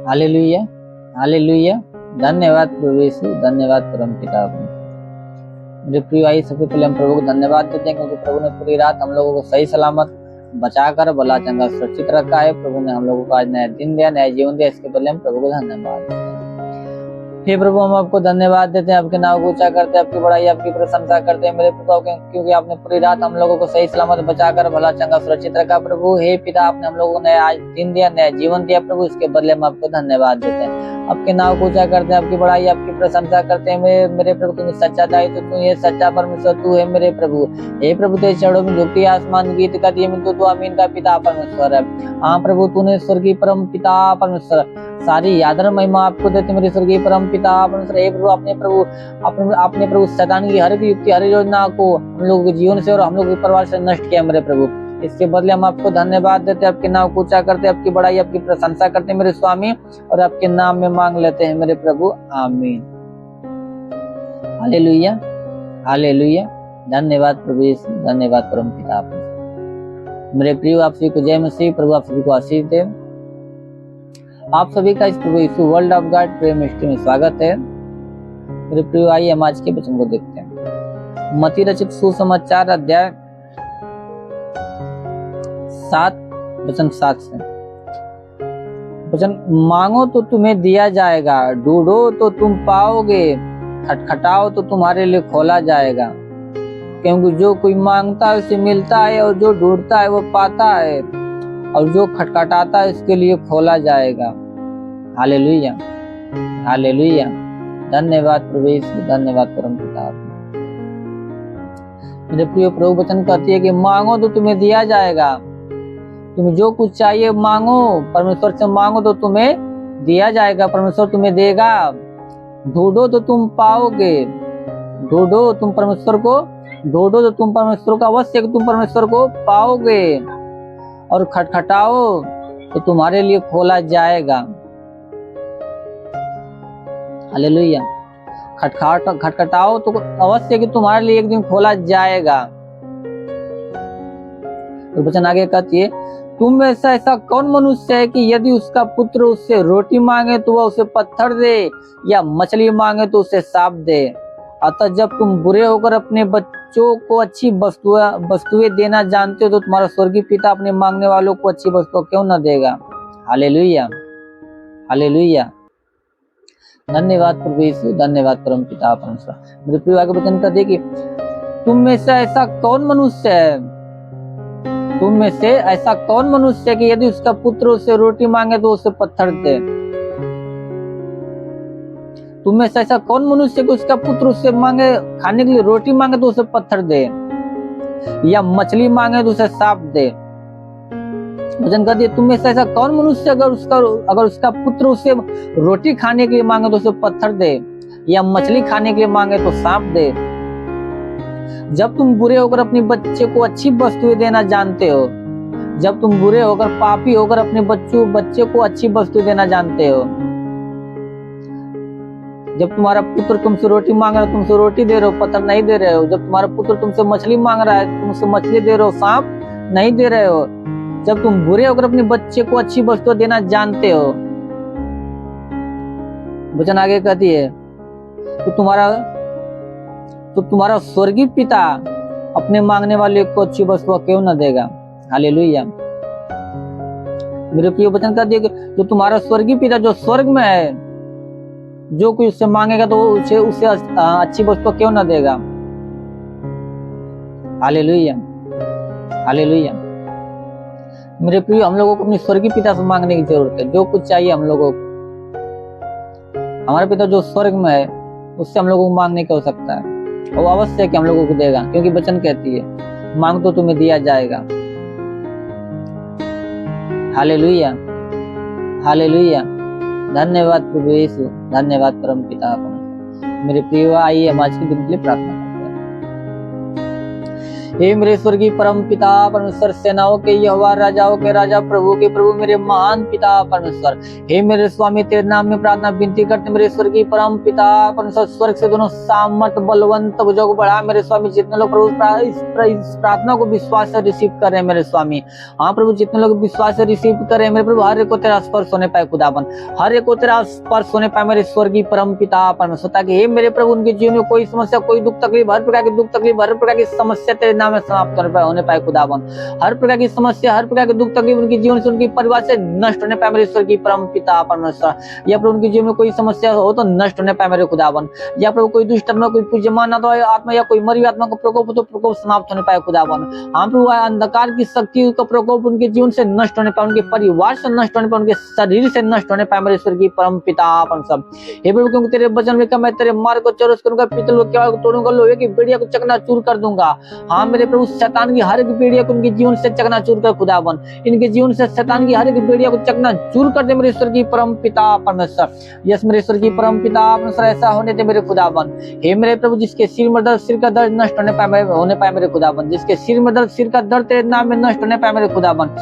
Hallelujah, hallelujah. धन्यवाद प्रभु यीशु, धन्यवाद परमपिता। मेरे प्रिय भाई, सबसे पहले हम प्रभु को धन्यवाद देते हैं क्योंकि प्रभु ने पूरी रात हम लोगों को सही सलामत बचाकर भला चंगा सुरक्षित रखा है। प्रभु ने हम लोगों को आज नया दिन दिया, नया जीवन दिया। इसके पहले हम प्रभु को धन्यवाद देते हैं। हे प्रभु, हम आपको धन्यवाद देते हैं, आपके नाम को ऊंचा करते हैं, आपकी बड़ाई आपकी प्रशंसा करते हैं मेरे प्रभु, क्योंकि आपने पूरी रात हम लोगों को सही सलामत बचाकर भला चंगा सुरक्षित रखा। प्रभु हे पिता, आपने हम लोगों को नया आज दिन दिया, नया जीवन दिया। प्रभु इसके बदले हम आपको धन्यवाद देते हैं, आपके नाम को ऊंचा करते हैं, आपकी बड़ाई आपकी प्रशंसा करते हैं मेरे प्रभु। तुम सच्चा दाई, तो तू ये सच्चा परमेश्वर तू है मेरे प्रभु। हे प्रभु, तेरे चरणों में झुकती आसमान गीत गाती है, तो तू आमीन का पिता परमेश्वर है। हाँ प्रभु, तूने स्वर्गीय परम पिता परमेश्वर, सारी आदर महिमा आपको देते मेरे स्वर्गीय परम पिता परमेश्वर। हे प्रभु, आपने प्रभु शैतान की हर एक युक्ति, हर योजना को हम लोगों के जीवन से और हम लोगों के परिवार से नष्ट किया मेरे प्रभु। इसके बदले हम आपको धन्यवाद देते हैं, आपके नाम को ऊंचा करते हैं, आपकी बड़ाई आपकी प्रशंसा करते हैं मेरे स्वामी, और आपके नाम में मांग लेते हैं मेरे प्रभु, आमीन। Hallelujah, hallelujah. धन्यवाद प्रभु यीशु, धन्यवाद परम पिता मेरे प्रिय। आप सभी को जय मसीह। प्रभु आप सभी को आशीष दे। आप सभी का इस प्रभु Yeshu world of God prayer ministry में स्वागत है मेरे प्रिय। आइए हम आज के वचन को देखते हैं। मत्ती रचित सुसमाचार अध्याय 7 वचन 7 से। वचन, मांगो तो तुम्हें दिया जाएगा, ढूंढो तो तुम पाओगे, खटखटाओ तो तुम्हारे लिए खोला जाएगा। क्योंकि जो कोई मांगता है उसे मिलता है, और जो ढूंढता है वो पाता है, और जो खटखटाता है उसके लिए खोला जाएगा। Hallelujah, hallelujah. धन्यवाद प्रभु यीशु, धन्यवाद परम पिता। मेरे प्रिय, प्रभु वचन कहती है कि मांगो तो तुम्हें दिया जाएगा। तुम्हें जो कुछ चाहिए मांगो, परमेश्वर से मांगो तो तुम्हें दिया जाएगा, परमेश्वर तुम्हें देगा। ढूंढो तो तुम पाओगे, ढूंढो तुम परमेश्वर को, ढूंढो तो तुम परमेश्वर को अवश्य तुम परमेश्वर को पाओगे, और खटखटाओ तो तुम्हारे लिए खोला जाएगा। हालेलुया। खटखटाओ तो अवश्य कि तुम्हारे लिए एक दिन खोला जाएगा। तो वचन आगे कहती है, तुम में से ऐसा कौन मनुष्य है कि यदि उसका पुत्र उससे रोटी मांगे तो वह उसे पत्थर दे, या मछली मांगे तो उसे सांप दे। अतः जब तुम बुरे होकर अपने बच्चों को अच्छी वस्तुएं देना जानते हो, तो तुम्हारा स्वर्गीय पिता अपने मांगने वालों को अच्छी वस्तुएं क्यों न देगा। Hallelujah, hallelujah. धन्यवाद प्रभु यीशु, धन्यवाद परम पिता परमेश्वर। मेरे प्रिय, आगे वचन कर दे कि तुम में से ऐसा कौन मनुष्य है, तुम में से ऐसा कौन मनुष्य है कि यदि उसका पुत्र उससे रोटी मांगे तो उसे पत्थर दे। तुम में से ऐसा कौन मनुष्य कि उसका पुत्र उससे मांगे खाने के लिए रोटी मांगे तो उसे पत्थर दे, या मछली मांगे तो उसे सांप दे। वचन कर दिए, तुम में से ऐसा कौन मनुष्य अगर उसका पुत्र उससे रोटी खाने के लिए मांगे तो उसे पत्थर दे, या मछली खाने के लिए मांगे तो सांप दे। जब तुम बुरे होकर अपने बच्चे को अच्छी वस्तुएं देना जानते हो, जब तुम बुरे होकर पापी होकर अपने बच्चे को अच्छी वस्तुएं देना जानते हो, जब तुम्हारा पुत्र तुमसे रोटी मांग रहा है तुमसे रोटी दे रहे हो, पत्थर नहीं दे रहे हो। जब तुम्हारा पुत्र तुमसे मछली मांग रहा है तुमसे मछली दे रहे हो, सांप नहीं दे रहे हो। जब तुम बुरे होकर अपने बच्चे को अच्छी वस्तु देना जानते हो, वचन आगे कहती है, तो तुम्हारा स्वर्गीय पिता अपने मांगने वाले को अच्छी वस्तु क्यों न देगा। हालेलुया। मेरे प्रिय, वचन कहती है कि जो तुम्हारा स्वर्गीय पिता जो स्वर्ग में है, जो कोई उससे मांगेगा तो उसे अच्छी वस्तु क्यों न देगा। Hallelujah, hallelujah. मेरे प्रिय, हम लोगों को अपने स्वर्गीय पिता से मांगने की जरूरत है। जो कुछ चाहिए हम लोगों को, हमारे पिता जो स्वर्ग में है उससे हम लोगों को मांगने की आवश्यकता है, वो अवश्य कि हम लोगों को देगा, क्योंकि वचन कहती है मांग तो तुम्हें दिया जाएगा। Hallelujah, hallelujah. धन्यवाद प्रभु यीशु, धन्यवाद परम पिता। मेरे प्रिय, आइए हम आज के दिन के लिए प्रार्थना करते हैं। हे मेरे स्वर्गीय परम पिता परमेश्वर, सेनाओं के यहोवा, राजाओं के राजा, प्रभु के प्रभु, मेरे महान पिता परमेश्वर, हे मेरे स्वामी, तेरे नाम में प्रार्थना विनती करते मेरे स्वर्गीय परम पिता परमेश्वर, स्वर्ग से दोनों सामर्थ बलवंत भुजों को बढ़ा मेरे स्वामी। जितने लोग प्रभु इस प्रार्थना को विश्वास से रिसीव कर रहे हैं मेरे स्वामी, हाँ प्रभु, जितने लोग विश्वास से रिसीव कर रहे हैं मेरे प्रभु, हर एक को तेरा स्पर्श होने पाए खुदावन, हर एक को तेरा स्पर्श होने पाए मेरे स्वर्गीय परम पिता परमेश्वर, ताकि हे मेरे प्रभु उनके जीवन में कोई समस्या, कोई दुख तकलीफ, हर प्रकार की दुख तकलीफ, हर प्रकार की समस्या तेरे नाम में समाप्त होने पाए खुदावन, हर प्रकार की समस्या, हर प्रकार के दुख तकलीफ उनके जीवन से, उनके परिवार से नष्ट होने पाए मेरे स्वर्गीय परम पिता परमेश्वर। या प्रभु उनके जीवन में कोई समस्या हो तो नष्ट होने पाए मेरे खुदावन, या प्रभु कोई दुष्ट आत्मा, कोई पूज्यमान आत्मा या कोई मरी हुई आत्मा का प्रकोप हो तो प्रकोप समाप्त होने पाए खुदावन। हाँ प्रभु, अंधकार की शक्ति का प्रकोप उनके जीवन से नष्ट होने पाए, उनके परिवार से नष्ट होने पाए, उनके शरीर से नष्ट होने पाए मेरे स्वर्गीय परम पिता परमेश्वर। हे प्रभु, क्योंकि तेरे वचन में मैं तेरे मार्ग को चौरस करूंगा, पीतल को केवल तोड़ूंगा, लोहे की बेड़िया को चकनाचूर कर दूंगा। हाँ मेरे प्रभु, शैतान की हर एक बेड़िया को उनके जीवन से चकनाचूर कर खुदावन, इनके जीवन से शैतान की हर एक बेड़िया को चकनाचूर कर दे मेरे स्वर्गीय परम पिता परमेश्वर। यस मेरे स्वर्गीय परम पिता परमेश्वर, ऐसा होने दे मेरे खुदावन। हे मेरे प्रभु, जिसके सिर में दर्द, सिर का दर्द नष्ट होने पाए मेरे खुदावन, जिसके सिर में दर्द, सिर का दर्द तेरे नाम में नष्ट होने पाए मेरे खुदावन,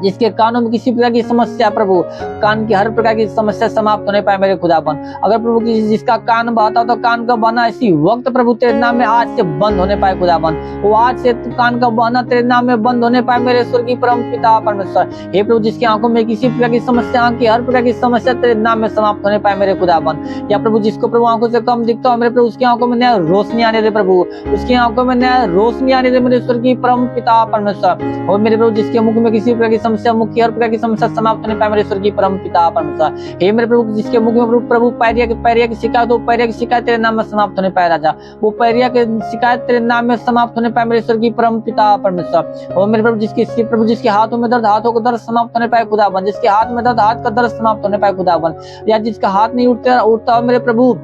जिसके कानों में किसी प्रकार की समस्या, प्रभु कान की हर प्रकार की समस्या समाप्त होने पाए मेरे खुदावन। अगर प्रभु जिसका कान बहता तो कान का बहना इसी वक्त प्रभु तेरे नाम में आज से बंद होने पाए खुदावन, वो आज से कान का बहना तेरे नाम में बंद होने पाए मेरे स्वर्गीय परम पिता परमेश्वर। हे प्रभु, जिसकी आंखों में किसी प्रकार की समस्या, आंख की हर प्रकार की समस्या तेरे नाम में समाप्त होने पाए मेरे खुदावन। या प्रभु, जिसको प्रभु आंखों से कम दिखता हो मेरे प्रभु, उसकी आंखों में नया रोशनी आने दे प्रभु, उसकी आंखों में नया रोशनी आने दे मेरे स्वर्गीय परम पिता परमेश्वर। और मेरे प्रभु, जिसके मुख में किसी प्रकार की समस्या, मुख की हर प्रकार की समस्या समाप्त होने पाए मेरे स्वर्गीय परम पिता परमेश्वर। हे मेरे प्रभु, जिसके मुख में प्रभु पैरिया की शिकायत हो, पैरिया की शिकायत तेरे नाम में समाप्त होने पाए राजा, वो पैरिया की शिकायत तेरे नाम में समाप्त होने पाए मेरे स्वर्गीय परम पिता परमेश्वर। और मेरे प्रभु, जिसके हाथों में दर्द, हाथों का दर्द समाप्त होने पाए खुदावन, जिसके हाथ में दर्द, हाथ का दर्द समाप्त होने पाए खुदावन, या जिसका हाथ नहीं उठता हो मेरे प्रभु,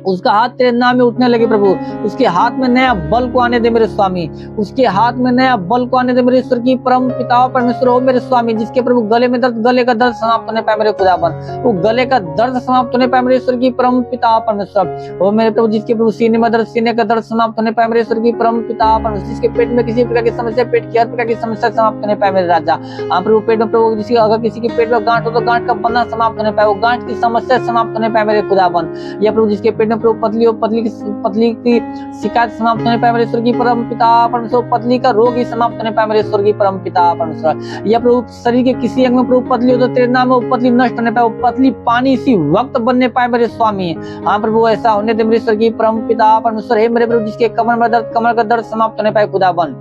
उसका हाथ तेरे नाम में उठने लगे प्रभु, उसके हाथ में नया बल को आने दे मेरे स्वामी, उसके हाथ में नया बल को आने दे मेरे स्वर्गीय परम पिता परमेश्वर। हो मेरे स्वामी, जिसके प्रभु गले में दर्द, गले का दर्द समाप्त होने पाए मेरे खुदावन, वो गले का दर्द समाप्त होने पाए मेरे स्वर्गीय परम पिता परमेश्वर। हो मेरे प्रभु, जिसके प्रभु सीने में दर्द, सीने का दर्द समाप्त होने पाए मेरे स्वर्गीय परम पिता परमेश्वर, जिसके पेट में किसी प्रकार की समस्या, पेट की हर प्रकार की समस्या समाप्त होने पाए मेरे राजा। हाँ प्रभु, पेट में प्रभु अगर किसी के पेट में गांठ हो तो गांठ का बनना समाप्त होने पाए, वो गांठ की समस्या समाप्त होने पाए मेरे खुदावन। या प्रभु, जिसके पेट में प्रभु पतली हो, पतली की शिकायत समाप्त होने पाए मेरे स्वर्गीय परम पिता परमेश्वर, पतली का रोग ही समाप्त होने पाए मेरे स्वर्गीय परम पिता परमेश्वर। या प्रभु, शरीर के किसी अंग में प्रभु पतली हो तो तेरे नाम में वो पतली नष्ट होने पाए, वो पतली पानी इसी वक्त बनने पाए मेरे स्वामी। हाँ प्रभु, ऐसा होने दे मेरे स्वर्गीय परम पिता परमेश्वर। हे मेरे प्रभु, जिसके कमर में दर्द, कमर का दर्द समाप्त होने पाए खुदावन,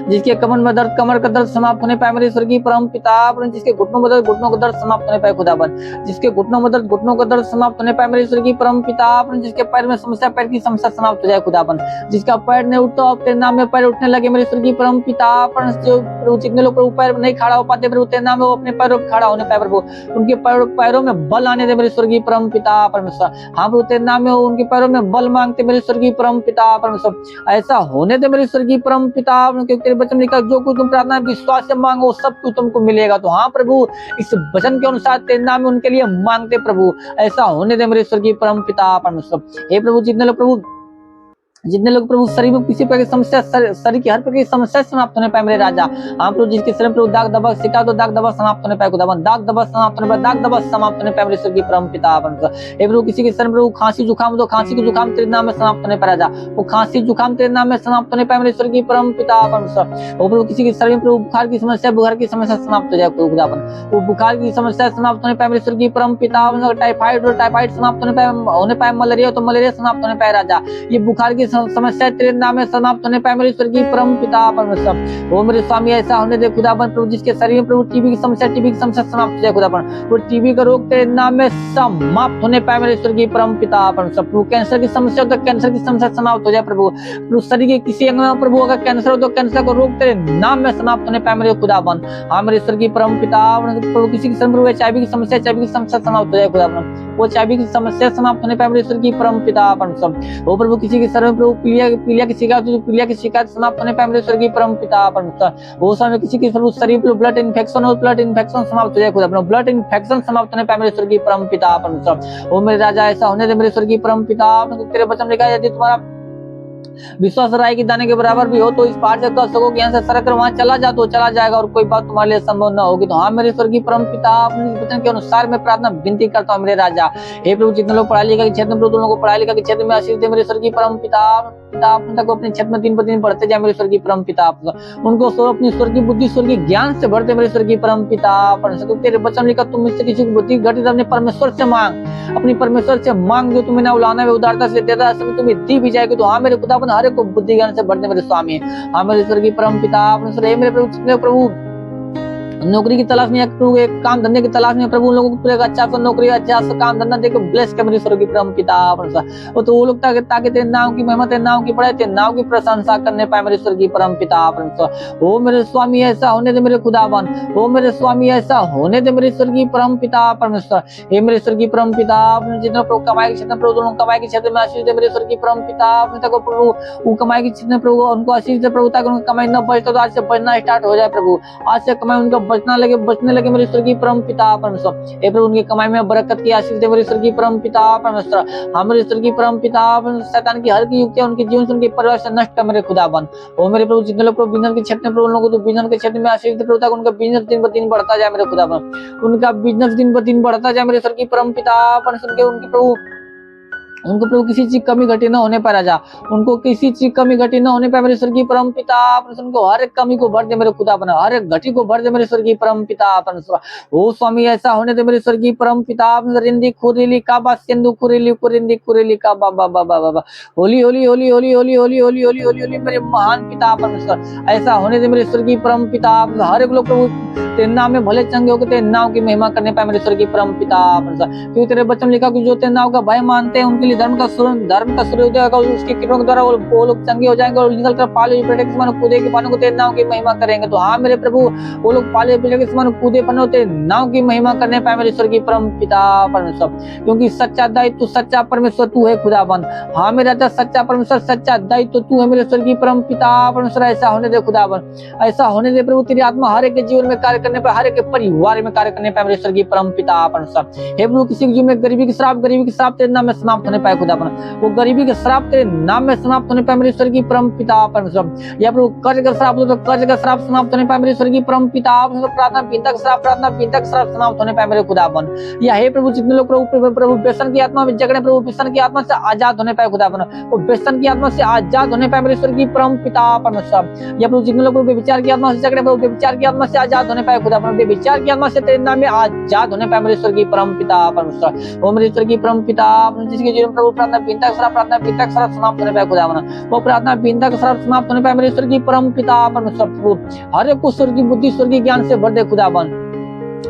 जिसके कमर में दर्द, कमर का दर्द समाप्त होने पाए मेरे स्वर्गीय परम पिता परमेश्वर, जिसके घुटनों में दर्द, घुटनों का दर्द समाप्त होने पाए खुदावन, जिसके घुटनों में दर्द, घुटनों का दर्द समाप्त होने पाए मेरे स्वर्गीय परम पिता परमेश्वर, जिसके पैर में समस्या, पैर की समस्या समाप्त हो जाए खुदावन, जिसका पैर नहीं उठता अब तेरे नाम में पैर उठने लगे मेरे स्वर्गीय परम पिता परमेश्वर। जो जितने लोग प्रभु पैर नहीं खड़ा हो पाते प्रभु तेरे नाम में वो अपने पैरों पर खड़ा होने पाए प्रभु, उनके पैरों में बल आने दे मेरे स्वर्गीय परम पिता परमेश्वर। हाँ प्रभु, तेरे नाम में उनके पैरों में बल मांगते मेरे स्वर्गीय परम पिता परमेश्वर, ऐसा होने दे मेरे स्वर्गीय परम पिता, तेरे वचन में लिखा, जो कुछ तुम प्रार्थना विश्वास से मांगो सब कुछ तुमको मिलेगा। तो हाँ प्रभु, इस वचन के अनुसार तेरे नाम में उनके लिए मांगते प्रभु, ऐसा होने दे मेरे स्वर्गीय परम पिता परमेश्वर। हे प्रभु, जितने लोग प्रभु शरीर में किसी प्रकार की समस्या, शरीर की हर प्रकार की समस्या समाप्त होने पाए मेरे राजा। हाँ प्रभु, जिसके शरीर में प्रभु दाग दबा शिकायत तो दाग दबा समाप्त होने पाए खुदावन, दाग दबा समाप्त होने पाए, दाग दबा समाप्त होने पाए मेरे स्वर्गीय परम पिता परमेश्वर। हे प्रभु, किसी के शरीर में प्रभु खांसी जुकाम तो खांसी की जुकाम तेरे नाम में समाप्त होने पाए राजा, वो खांसी जुकाम तेरे नाम में समाप्त होने पाए मेरे स्वर्गीय परम पिता परमेश्वर। वो प्रभु, किसी के शरीर में प्रभु बुखार की समस्या, बुखार की समस्या समाप्त हो जाए खुदावन, वो बुखार की समस्या समाप्त होने पाए मेरे स्वर्गीय परम पिता परमेश्वर। टाइफाइड और टाइफाइड समाप्त होने पाए, मलेरिया तो मलेरिया समाप्त होने पाए राजा, ये बुखार की समस्या तेरे नाम में समाप्त होने पाए मेरे स्वर्गीय परम पिता परमेश्वर। वो मेरे स्वामी, ऐसा होने दे खुदावन प्रभु, जिसके शरीर में प्रभु टीबी की समस्या समाप्त हो जाए खुदावन, वो टीबी का रोग तेरे नाम में समाप्त होने पाए मेरे स्वर्गीय परम पिता परमेश्वर। प्रभु, कैंसर की समस्या हो तो कैंसर की समस्या समाप्त हो जाए प्रभु, शरीर के किसी अंग में प्रभु अगर कैंसर हो तो कैंसर का रोग तेरे नाम में समाप्त होने पाए मेरे खुदावन। हाँ मेरे स्वर्गीय परम पिता प्रभु, किसी की HIV की समस्या समाप्त हो जाए खुदावन, वो HIV की समस्या समाप्त होने पाए मेरे स्वर्गीय परम पिता परमेश्वर। वो प्रभु, किसी के शरीर में प्रभु पीलिया की शिकायत समाप्त होने पाए मेरे स्वर्गीय परम पिता परमेश्वर। वो समय किसी की शरीर में ब्लड इन्फेक्शन हो, ब्लड इन्फेक्शन समाप्त हो जाए खुदा, ब्लड इन्फेक्शन समाप्त होने पाए मेरे स्वर्गीय परम पिता परमेश्वर। वो मेरे राजा, ऐसा होने दे मेरे स्वर्गीय परम पिता, तेरे वचन लिखा है, यदि तुम्हारा विश्वास राय की दाने के बराबर भी हो तो इस पहाड़ से कह सको कि यहाँ से सरक कर वहां चला जा तो चला जाएगा और कोई बात तुम्हारे लिए संभव न होगी। तो हाँ मेरे स्वर्गीय परम पिता, अपने वचन के अनुसार मैं प्रार्थना विनती करता हूँ मेरे राजा। हे प्रभु, जितने लोग पढ़ाई लिखा के क्षेत्र में, प्रभु लोगों को पढ़ाई लिखा के क्षेत्र में आशीष दे मेरे स्वर्गीय परम पिता। अपने तक अपने क्षेत्र में दिन पर दिन बढ़ते जाए मेरे स्वर्गीय परम पिता। उनको अपनी स्वर्गीय बुद्धि स्वर्गीय ज्ञान से भरते मेरे स्वर्गीय परम पिता। तेरे वचन लिखा, तुम मुझसे किसी की बुद्धि घटित अपने परमेश्वर से मांग, अपनी परमेश्वर से मांग जो तुम्हें ना उलाना है उदारता से देता है, समय तुम्हें दी भी जाएगी। तो हाँ मेरे खुदावन, हर एक को बुद्धि ज्ञान से भरते मेरे स्वामी। हाँ मेरे स्वर्गीय परम पिता, मेरे प्रभु नौकरी की तलाश में, प्रभु एक काम धंधे की तलाश में, प्रभु उन लोगों को अच्छा सा नौकरी, अच्छा सा काम धंधा देकर ब्लेस कर मेरे स्वर्गीय परम पिता। वो तो वो लोग ताकि तेरे नाम की महिमा, तेरे नाम की पढ़ाई, तेरे नाम की प्रशंसा करने पाए मेरे स्वर्गीय परम पिता। ओ मेरे स्वामी ऐसा होने दे मेरे खुदावन, ओ मेरे स्वामी ऐसा होने दे मेरे स्वर्गीय परम पिता परमेश्वर। हे मेरे स्वर्गीय परम पिता, जितना प्रभु कमाई के क्षेत्र में, प्रभु कमाई के क्षेत्र में आशीष दे मेरे स्वर्गीय परम पिता। अपने तक प्रभु वो कमाई के क्षेत्र में प्रभु उनको आशीष दे प्रभु, ताकि उनकी कमाई न बचता तो आज से बचना स्टार्ट हो जाए प्रभु। आज से कमाई उनका बचने लगे मेरे स्वर्गीय परम पिता परमेश्वर। हे प्रभु, उनकी कमाई में बरकत की आशीष दे मेरे स्वर्गीय परम पिता परमेश्वर। हमारे स्वर्गीय परम पिता, शैतान की हर की युक्तियां उनके जीवन से, उनके परिवार से नष्ट कर मेरे खुदावन। ओ मेरे प्रभु, जितने लोग प्रभु बिजनेस के क्षेत्र में, प्रभु लोगों को तो बिजनेस के क्षेत्र में आशीष दे प्रभु, ताकि उनका बिजनेस दिन ब दिन बढ़ता जाए मेरे खुदावन। उनका बिजनेस दिन ब दिन बढ़ता जाए मेरे स्वर्गीय परम पिता परमेश्वर। उनको प्रभु किसी चीज कमी घटी न होने पर राजा, उनको किसी चीज कमी घटी न होने पर मेरे स्वर्गीय परम पिता परमेश्वर। उनको हर एक कमी को भर दे मेरे खुदा बना, हर एक घटी को भर दे मेरे स्वर्गीय परम पिता परमेश्वर। ओ स्वामी ऐसा होने दे मेरे स्वर्गीय परम पिता। रिंदी खुरीली का बा सिंधु खुरीली कुरिंदी खुरीली का बाबा बाबा बाबा। होली होली होली होली होली होली होली होली होली होली मेरे महान पिता परमेश्वर। ऐसा होने दे मेरे स्वर्गीय परम पिता। हर एक लोग प्रभु तेरे नाम में भले चंगे होकर तेरे नाम की महिमा करने पाए मेरे स्वर्गीय परम पिता परमेश्वर। क्योंकि तेरे वचन लिखा कि जो तेरे नाम का भय मानते हैं उनके लिए धर्म का सूर्योदय होगा, उसकी किरणों के द्वारा वो लोग चंगे हो जाएंगे और निकल कर पाले पीढ़े समान कूदे के पानों को तेरे नाम की महिमा करेंगे। तो हाँ मेरे प्रभु, वो लोग पाले पीढ़े के समान कूदे पानों तेरे नाम की महिमा करने पाए मेरे स्वर्गीय परम पिता परमेश्वर। क्योंकि सच्चा दायित्व सच्चा परमेश्वर तू है खुदाबंद। हाँ मेरा राजा सच्चा परमेश्वर, सच्चा दायित्व तू है मेरे स्वर्गीय परम पिता परमेश्वर। ऐसा होने दे खुदाबंद, ऐसा होने दे प्रभु। तेरी आत्मा हर एक के जीवन में कार्य करने पर, हर एक के परिवार में कार्य करने पाए मेरे स्वर्गीय परम पिता परमेश्वर। हे प्रभु, किसी के जीवन में गरीबी की श्राप तेरे नाम में समाप्त होने पाए खुदाबंद। वो गरीबी के श्राप तेरे नाम में समाप्त होने पाए मेरे स्वर्गीय परम पिता परमेश्वर। या प्रभु कर्ज का श्राप हो तो कर्ज का श्राप समाप्त होने पाए मेरे स्वर्गीय परम पिता परमेश्वर। प्रार्थना पीड़ित का श्राप समाप्त होने पाए मेरे खुदाबंद। या हे प्रभु, जितने लोग प्रभु व्यसन की आत्मा में जगड़े, प्रभु व्यसन की आत्मा से आजाद होने पाए खुदाबंद। वो व्यसन की आत्मा से आजाद होने पाए मेरे स्वर्गीय परम पिता परमेश्वर। या प्रभु, जितने लोग विचार की आत्मा से जगड़े, प्रभु विचार की आत्मा से आजाद होने पाए खुदाबंद। विचार की आत्मा से तेरे नाम में आजाद होने पाए मेरे स्वर्गीय परम पिता परमेश्वर। वो मेरे स्वर्गीय परम पिता, जिसके जीवन प्रभु प्रार्थना पीड़ित का श्राप समाप्त होने पाए खुदाबंद। वो प्रार्थना पीड़ित का श्राप समाप्त होने पाए मेरे स्वर्गीय परम पिता परमेश्वर। हर एक को स्वर्गीय बुद्धि स्वर्गीय ज्ञान से भर दे खुदाबंद।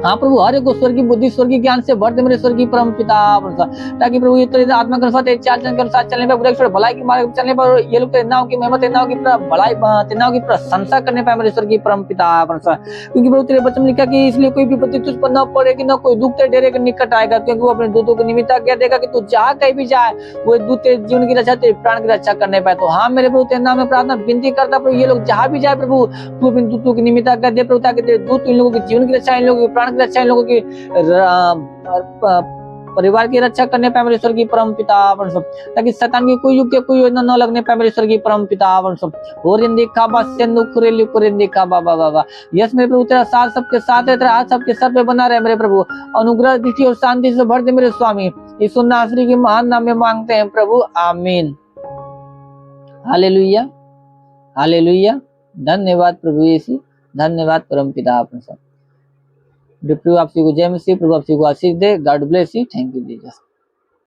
हाँ प्रभु, हर एक को स्वर्गीय बुद्धि स्वर्गीय ज्ञान से भर दे मेरे स्वर्गीय परम पिता परमेश्वर। ताकि प्रभु ये तेरे आत्मा के अनुसार, तेरे चाल चलन के अनुसार चलने पर, बुराई भलाई के मार्ग चलने पर ये लोग तेरे नाम की महिमा, तेरे नाम की भलाई, तेरे नाम की प्रशंसा करने पाए मेरे स्वर्गीय परम पिता परमेश्वर। क्योंकि प्रभु तेरे वचन लिखा कि इसलिए कोई विपत्ति तुझ पर न पड़ेगी, न कोई दुख तेरे डेरे के निकट आएगा। क्योंकि वो अपने दूतों को निमित्त आज्ञा देगा कि तू जहाँ कहीं भी जाए वो दूत तेरे जीवन की रक्षा, तेरे प्राण की रक्षा करने पाए। तो हाँ मेरे प्रभु, तेरे नाम में प्रार्थना विनती करता प्रभु, ये लोग जहाँ भी जाए प्रभु, तू अपने दूतों की निमित्त आज्ञा दे प्रभु, ताकि तेरे दूत इन लोगों के जीवन की रक्षा, इन लोगों के प्राण की रक्षा, इन लोगों की परिवार की रक्षा करने पाए मेरे स्वर्गीय परम पिता परमेश्वर। ताकि शैतान की कोई युक्ति, कोई योजना न लगने पाए मेरे स्वर्गीय परम पिता परमेश्वर। ओरिंदी काबा सिंधु कुरेली कुरिंदी काबा बाबा। यस मेरे प्रभु, तेरा साथ सबके साथ है, तेरा हाथ सबके सर पे बना रहे मेरे प्रभु। अनुग्रह दृष्टि और शांति से भर दे मेरे स्वामी। यीशु नासरी के महान नाम में मांगते हैं प्रभु, आमीन। Hallelujah hallelujah. धन्यवाद प्रभु यीशु, धन्यवाद परम पिता परमेश्वर। प्रभु आप सभी को जय मसीह, प्रभु आप सभी को आशीष दे। God bless you. Thank you Jesus.